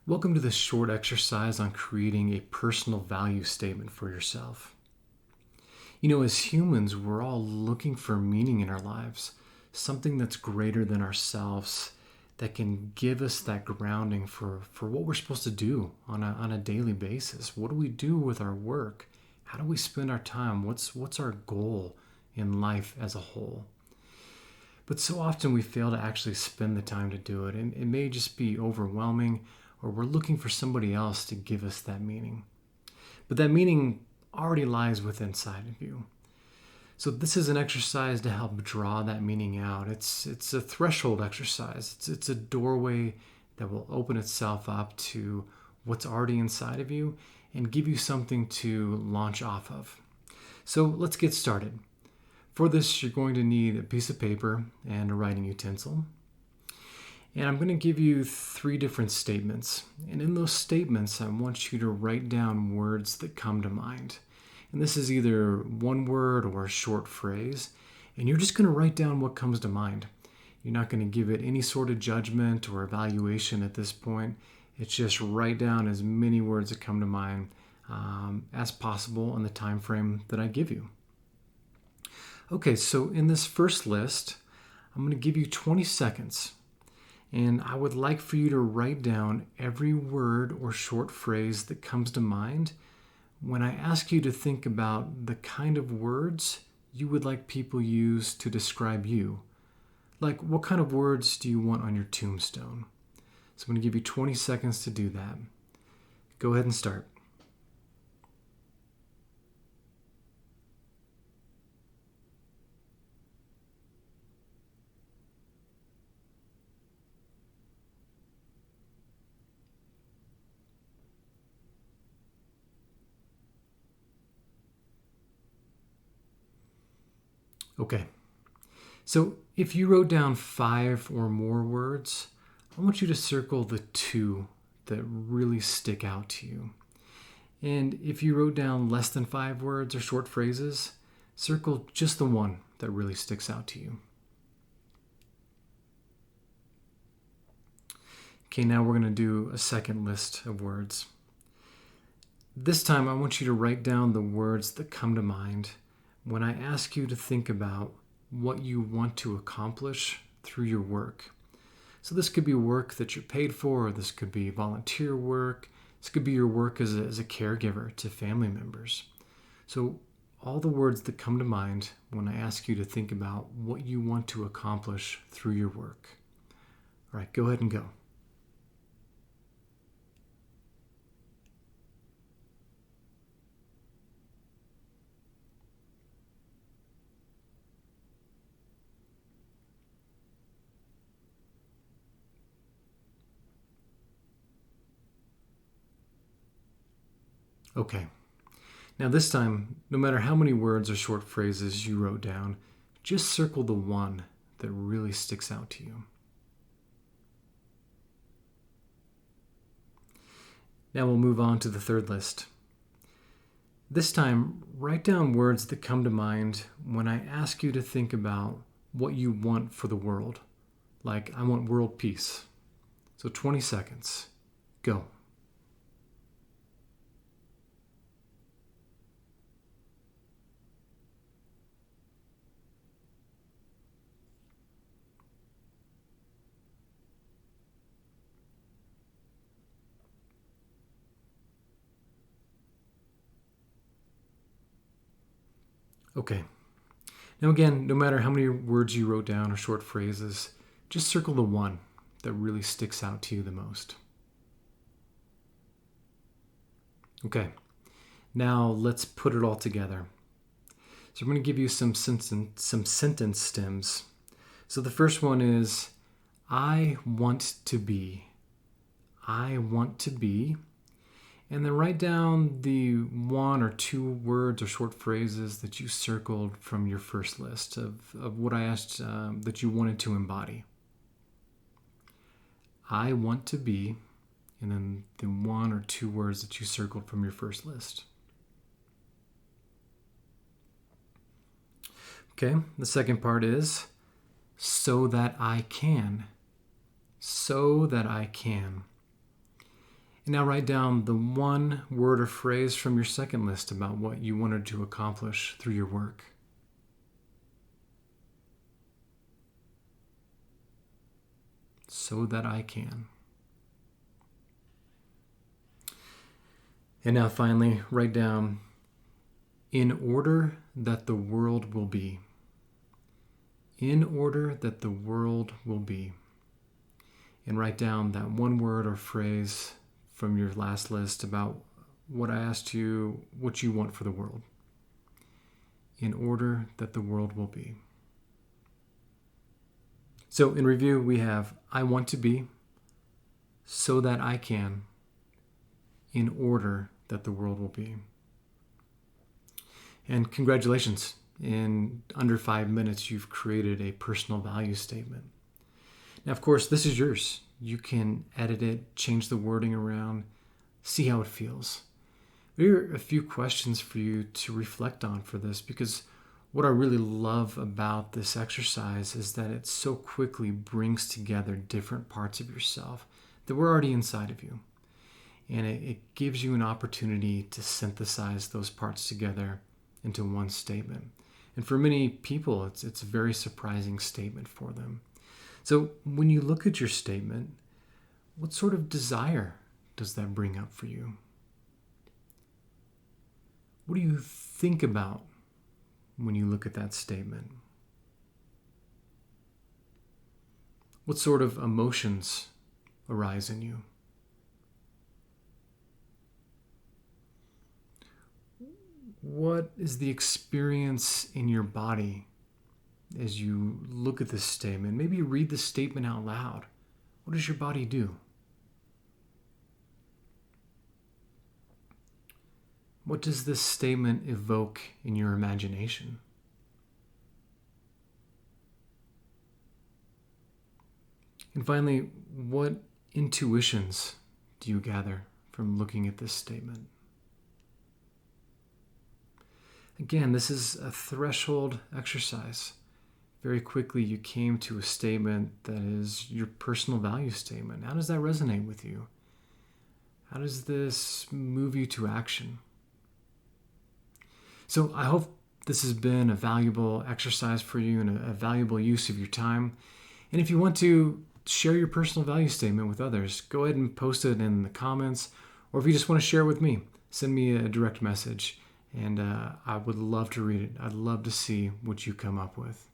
Welcome to this short exercise on creating a personal value statement for yourself. As humans, we're all looking for meaning in our lives, something that's greater than ourselves, that can give us that grounding for what we're supposed to do on a daily basis. What do we do with our work? How do we spend our time? What's our goal in life as a whole? But so often we fail to actually spend the time to do it, and it may just be overwhelming, or we're looking for somebody else to give us that meaning. But that meaning already lies within inside of you. So this is an exercise to help draw that meaning out. It's a threshold exercise. It's a doorway that will open itself up to what's already inside of you and give you something to launch off of. So let's get started. For this, you're going to need a piece of paper and a writing utensil. And I'm going to give you 3 different statements. And in those statements, I want you to write down words that come to mind. And this is either one word or a short phrase. And you're just going to write down what comes to mind. You're not going to give it any sort of judgment or evaluation at this point. It's just write down as many words that come to mind as possible in the time frame that I give you. Okay, so in this first list, I'm going to give you 20 seconds. And I would like for you to write down every word or short phrase that comes to mind when I ask you to think about the kind of words you would like people use to describe you. Like, what kind of words do you want on your tombstone? So I'm going to give you 20 seconds to do that. Go ahead and start. Okay, so if you wrote down 5 or more words, I want you to circle the 2 that really stick out to you. And if you wrote down less than 5 words or short phrases, circle just the 1 that really sticks out to you. Okay, now we're going to do a second list of words. This time I want you to write down the words that come to mind when I ask you to think about what you want to accomplish through your work. So this could be work that you're paid for, or this could be volunteer work, this could be your work as a caregiver to family members. So all the words that come to mind when I ask you to think about what you want to accomplish through your work. All right, go ahead and go. Okay. Now this time, no matter how many words or short phrases you wrote down, just circle the 1 that really sticks out to you. Now we'll move on to the third list. This time, write down words that come to mind when I ask you to think about what you want for the world. Like, I want world peace. So 20 seconds. Go. Okay. Now again, no matter how many words you wrote down or short phrases, just circle the 1 that really sticks out to you the most. Okay. Now let's put it all together. So I'm going to give you some sentence stems. So the first one is, I want to be. I want to be. And then write down the 1 or 2 words or short phrases that you circled from your first list of what I asked that you wanted to embody. I want to be, and then the 1 or 2 words that you circled from your first list. Okay, the second part is, so that I can. So that I can. And now write down the one word or phrase from your second list about what you wanted to accomplish through your work. So that I can. And now finally, write down, in order that the world will be. In order that the world will be. And write down that one word or phrase from your last list about what I asked you, what you want for the world. In order that the world will be. So in review, we have, I want to be, so that I can, in order that the world will be. And congratulations, in under 5 minutes, you've created a personal value statement. Now, of course, this is yours. You can edit it, change the wording around, see how it feels. Here are a few questions for you to reflect on for this, because what I really love about this exercise is that it so quickly brings together different parts of yourself that were already inside of you. And it gives you an opportunity to synthesize those parts together into one statement. And for many people, it's a very surprising statement for them. So when you look at your statement, what sort of desire does that bring up for you? What do you think about when you look at that statement? What sort of emotions arise in you? What is the experience in your body as you look at this statement? Maybe read the statement out loud. What does your body do? What does this statement evoke in your imagination? And finally, what intuitions do you gather from looking at this statement? Again, this is a threshold exercise. Very quickly, you came to a statement that is your personal value statement. How does that resonate with you? How does this move you to action? So I hope this has been a valuable exercise for you and a valuable use of your time. And if you want to share your personal value statement with others, go ahead and post it in the comments. Or if you just want to share it with me, send me a direct message. And I would love to read it. I'd love to see what you come up with.